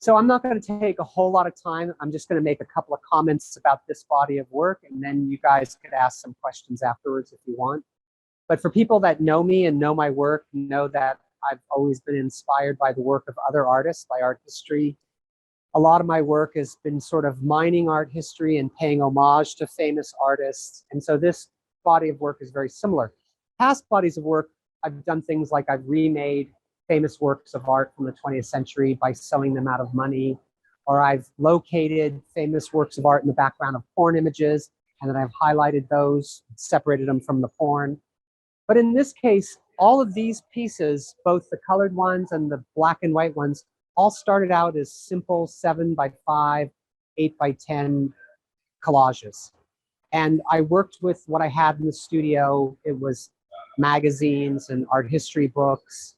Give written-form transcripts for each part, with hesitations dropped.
So I'm not going to take a whole lot of time. I'm just going to make a couple of comments about this body of work, and then you guys could ask some questions afterwards if you want. But for people that know me and know my work, know that I've always been inspired by the work of other artists, by art history. A lot of my work has been sort of mining art history and paying homage to famous artists. And so this body of work is very similar. Past bodies of work, I've done things like I've remade famous works of art from the 20th century by selling them out of money, or I've located famous works of art in the background of porn images, and then I've highlighted those, separated them from the porn. But in this case, all of these pieces, both the colored ones and the black and white ones, all started out as simple 7x5, 8x10 collages. And I worked with what I had in the studio. It was magazines and art history books,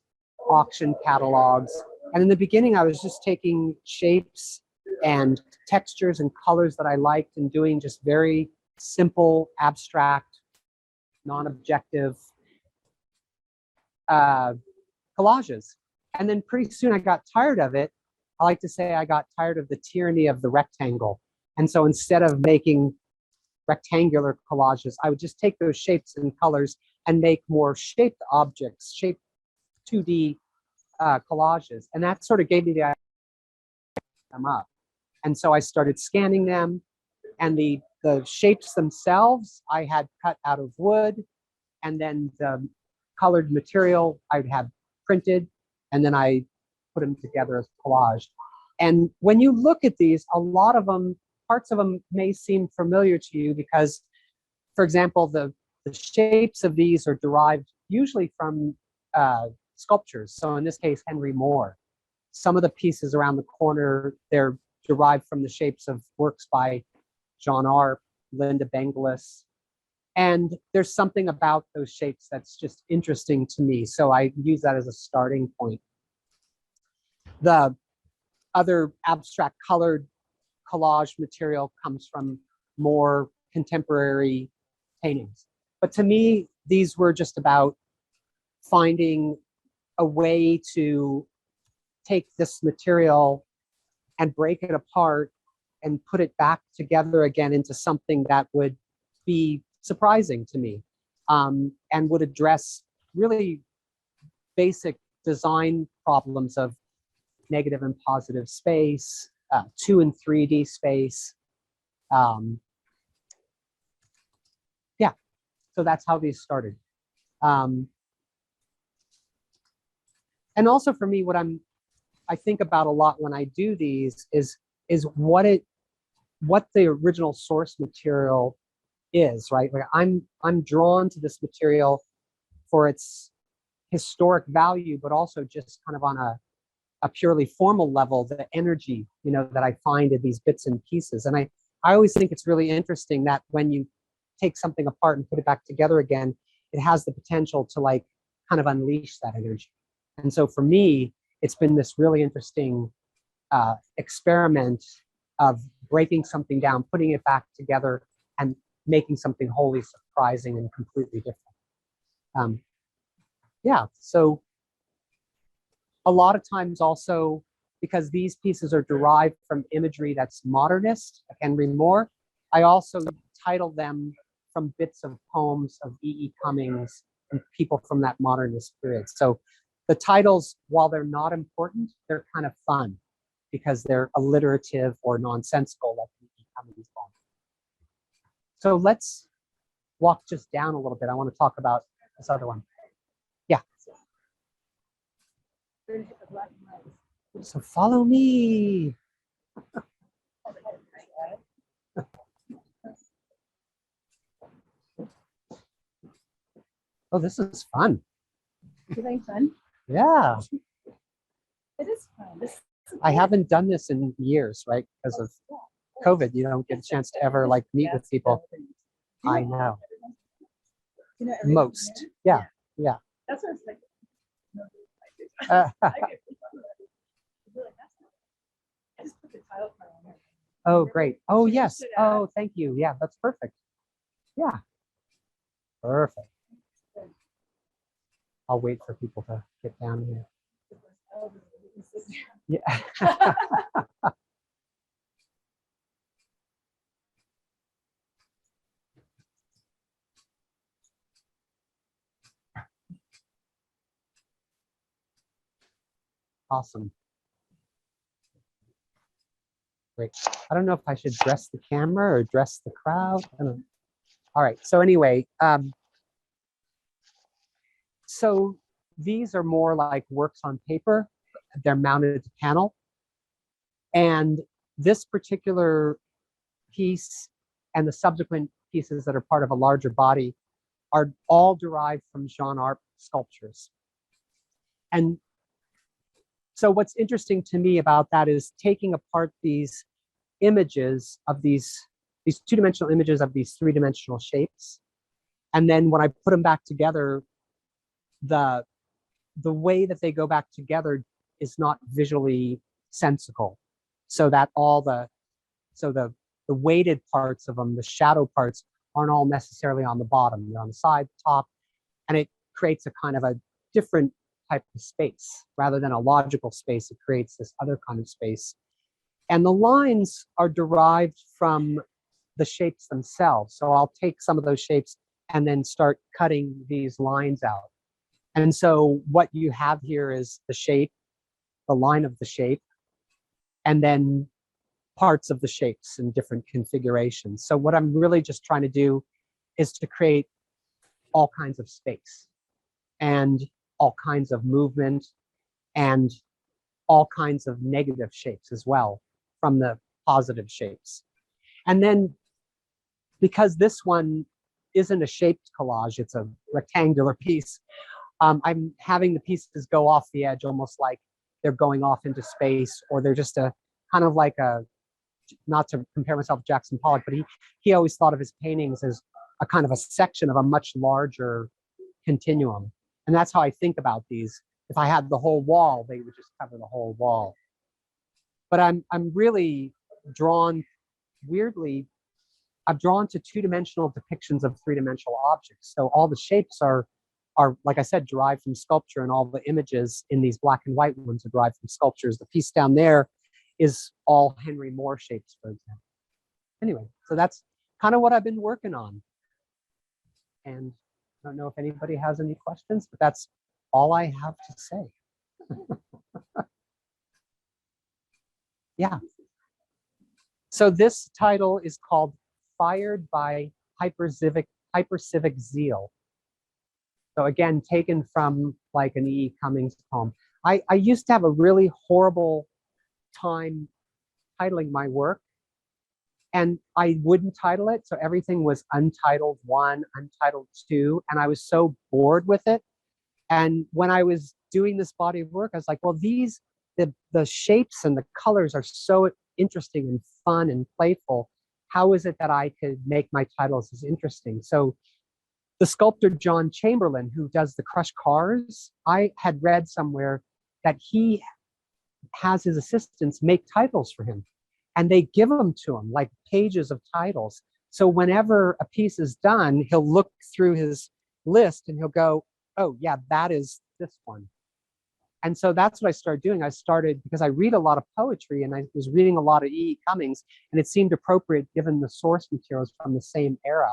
auction catalogs. And in the beginning, I was just taking shapes and textures and colors that I liked and doing just very simple, abstract, non-objective collages. And then pretty soon I got tired of it. I like to say I got tired of the tyranny of the rectangle. And so instead of making rectangular collages, I would just take those shapes and colors and make more shaped objects, shaped 2D collages. And that sort of gave me the idea to them up. And so I started scanning them, and the shapes themselves I had cut out of wood, and then the colored material I would have printed, and then I put them together as collage. And when you look at these, a lot of them, parts of them may seem familiar to you because, for example, the shapes of these are derived usually from sculptures. So in this case, Henry Moore. Some of the pieces around the corner, they're derived from the shapes of works by John Arp, Linda Benglis. And there's something about those shapes that's just interesting to me. So I use that as a starting point. The other abstract colored collage material comes from more contemporary paintings. But to me, these were just about finding a way to take this material and break it apart and put it back together again into something that would be surprising to me, and would address really basic design problems of negative and positive space, 2 and 3D space. Yeah, so that's how these started. And also for me, what I think about a lot when I do these is what the original source material is, right? Like I'm drawn to this material for its historic value, but also just kind of on a purely formal level, the energy, that I find in these bits and pieces. And I always think it's really interesting that when you take something apart and put it back together again, it has the potential to like kind of unleash that energy. And so for me, it's been this really interesting experiment of breaking something down, putting it back together, and making something wholly surprising and completely different. Yeah, so a lot of times also, because these pieces are derived from imagery that's modernist, like Henry Moore, I also title them from bits of poems of E.E. Cummings and people from that modernist period. So the titles, while they're not important, they're kind of fun because they're alliterative or nonsensical, like E.E. Cummings' poem. So let's walk just down a little bit. I want to talk about this other one. Yeah. So follow me. Oh, this is fun. You think fun? Yeah. It is fun. I haven't done this in years, right? Because of COVID, you don't get a chance to ever like meet with people. I know. Most. Yeah. Yeah. That's what it's like. Oh, great. Oh, yes. Oh, thank you. Yeah, that's perfect. Yeah. Perfect. I'll wait for people to get down here. Yeah. Awesome. Great. I don't know if I should dress the camera or dress the crowd. I don't know. All right. So anyway, so these are more like works on paper. They're mounted to panel. And this particular piece and the subsequent pieces that are part of a larger body are all derived from Jean Arp sculptures. And so what's interesting to me about that is taking apart these images of these two-dimensional images of these three-dimensional shapes. And then when I put them back together, the way that they go back together is not visually sensical. So that the weighted parts of them, the shadow parts, aren't all necessarily on the bottom. They're on the side, top, and it creates a kind of a different type of space. Rather than a logical space, it creates this other kind of space. And the lines are derived from the shapes themselves. So I'll take some of those shapes and then start cutting these lines out. And so what you have here is the shape, the line of the shape, and then parts of the shapes in different configurations. So what I'm really just trying to do is to create all kinds of space and all kinds of movement and all kinds of negative shapes as well from the positive shapes. And then because this one isn't a shaped collage, it's a rectangular piece, I'm having the pieces go off the edge almost like they're going off into space, or they're just a kind of like a, not to compare myself to Jackson Pollock, but he always thought of his paintings as a kind of a section of a much larger continuum. And that's how I think about these. If I had the whole wall, they would just cover the whole wall. But I'm really drawn, weirdly, I'm drawn to two-dimensional depictions of three-dimensional objects. So all the shapes are, like I said, derived from sculpture, and all the images in these black and white ones are derived from sculptures. The piece down there is all Henry Moore shapes, for example. Anyway, so that's kind of what I've been working on. And I don't know if anybody has any questions, but that's all I have to say. Yeah. So this title is called Fired by Hypercivic Zeal. So again, taken from like an E. Cummings poem. I used to have a really horrible time titling my work, and I wouldn't title it. So everything was Untitled 1, Untitled 2, and I was so bored with it. And when I was doing this body of work, I was like, well, the shapes and the colors are so interesting and fun and playful. How is it that I could make my titles as interesting? So the sculptor John Chamberlain, who does the crushed cars, I had read somewhere that he has his assistants make titles for him, and they give them to him like pages of titles. So whenever a piece is done, he'll look through his list and he'll go, oh yeah, that is this one. And so that's what I started doing. I started, because I read a lot of poetry, and I was reading a lot of E. Cummings, and it seemed appropriate given the source materials from the same era.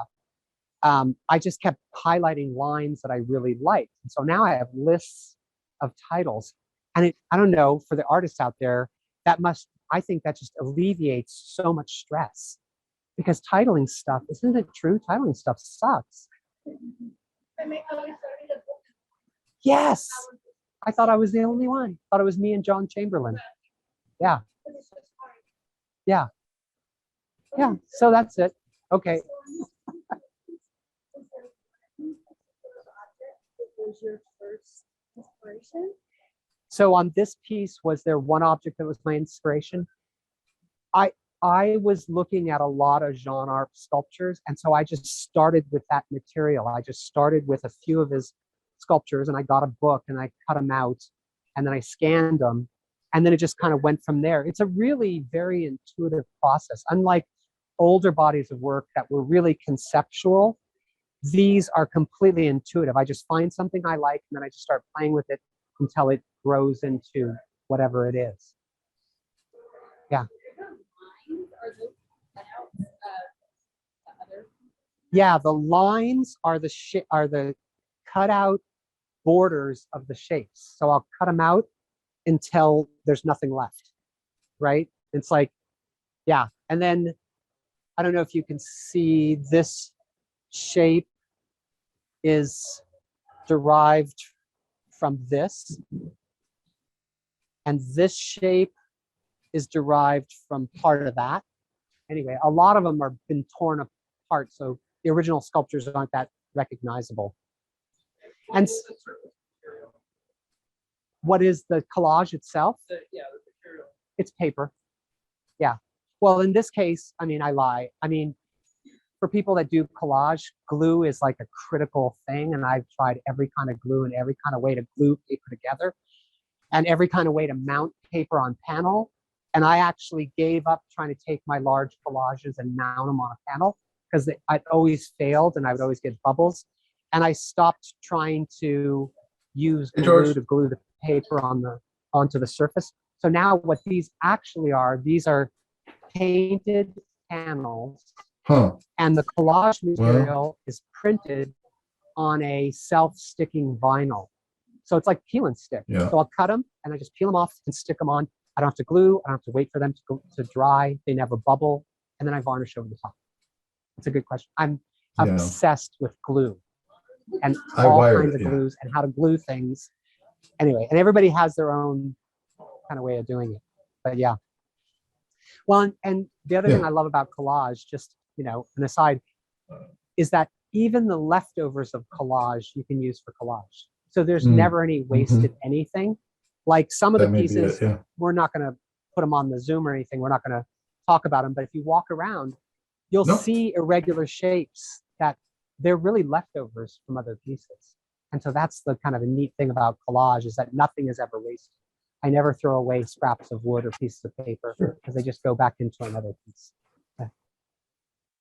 I just kept highlighting lines that I really liked. And so now I have lists of titles. And I don't know, for the artists out there, I think that just alleviates so much stress. Because titling stuff, isn't it true? Titling stuff sucks. Yes. I thought I was the only one. I thought it was me and John Chamberlain. Yeah. Yeah. Yeah. So that's it. Okay. Was your first inspiration? So on this piece, was there one object that was my inspiration? I was looking at a lot of Jean Arp sculptures, and so I just started with that material. I just started with a few of his sculptures, and I got a book and I cut them out, and then I scanned them, and then it just kind of went from there. It's a really very intuitive process. Unlike older bodies of work that were really conceptual, these are completely intuitive. I just find something I like, and then I just start playing with it until it grows into whatever it is. Yeah. Are those cutouts of the other? Yeah, the lines are the cutout borders of the shapes. So I'll cut them out until there's nothing left, right? It's like, yeah. And then I don't know if you can see this shape is derived from this. And this shape is derived from part of that. Anyway, a lot of them are been torn apart. So the original sculptures aren't that recognizable. And what is the collage itself? Yeah, the material. It's paper. Yeah. Well, in this case, I mean, I lie. I mean, for people that do collage, glue is like a critical thing. And I've tried every kind of glue and every kind of way to glue paper together and every kind of way to mount paper on panel. And I actually gave up trying to take my large collages and mount them on a panel because I'd always failed and I would always get bubbles. And I stopped trying to use glue to glue the paper onto the surface. So now what these actually are, these are painted panels. Huh. And the collage material is printed on a self-sticking vinyl. So it's like peel and stick. Yeah. So I'll cut them and I just peel them off and stick them on. I don't have to glue. I don't have to wait for them to dry. They never bubble. And then I varnish over the top. That's a good question. I'm obsessed with glue and all kinds of glues and how to glue things. Anyway, and everybody has their own kind of way of doing it. But yeah. Well, and the other thing I love about collage, just, you know, an aside, is that even the leftovers of collage you can use for collage. So there's never any wasted anything. Like some of the pieces, we're not going to put them on the Zoom or anything. We're not going to talk about them. But if you walk around, you'll see irregular shapes that they're really leftovers from other pieces. And so that's the kind of a neat thing about collage is that nothing is ever wasted. I never throw away scraps of wood or pieces of paper because they just go back into another piece.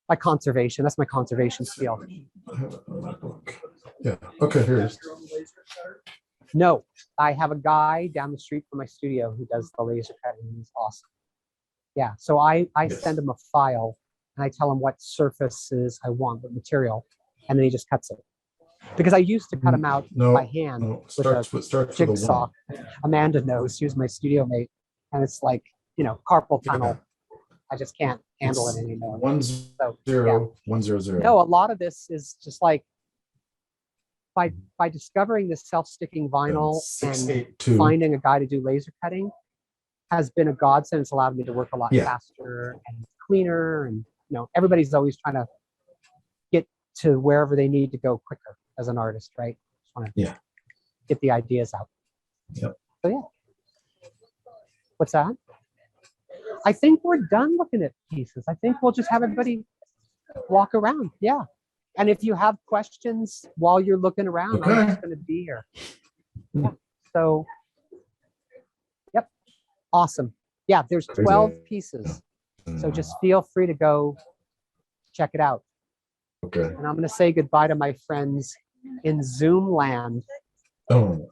My conservation, that's my conservation skill. Yeah, okay, here it is. No, I have a guy down the street from my studio who does the laser cutting. He's awesome. Yeah, so I send him a file and I tell him what surfaces I want, what material, and then he just cuts it. Because I used to cut them out by hand with a jigsaw. Amanda knows, she was my studio mate, and it's like, you know, carpal tunnel. I just can't handle it anymore. 1-0-1-0-0. No, a lot of this is just like by discovering this self-sticking vinyl and finding a guy to do laser cutting has been a godsend. It's allowed me to work a lot faster and cleaner, and you know, everybody's always trying to get to wherever they need to go quicker as an artist, right? Just want to get the ideas out. Yep. So yeah. What's that? I think we're done looking at pieces. I think we'll just have everybody walk around. Yeah. And if you have questions while you're looking around, I'm just going to be here. Yeah. So, yep. Awesome. Yeah, there's 12 pieces. So just feel free to go check it out. Okay. And I'm going to say goodbye to my friends in Zoom land. Oh.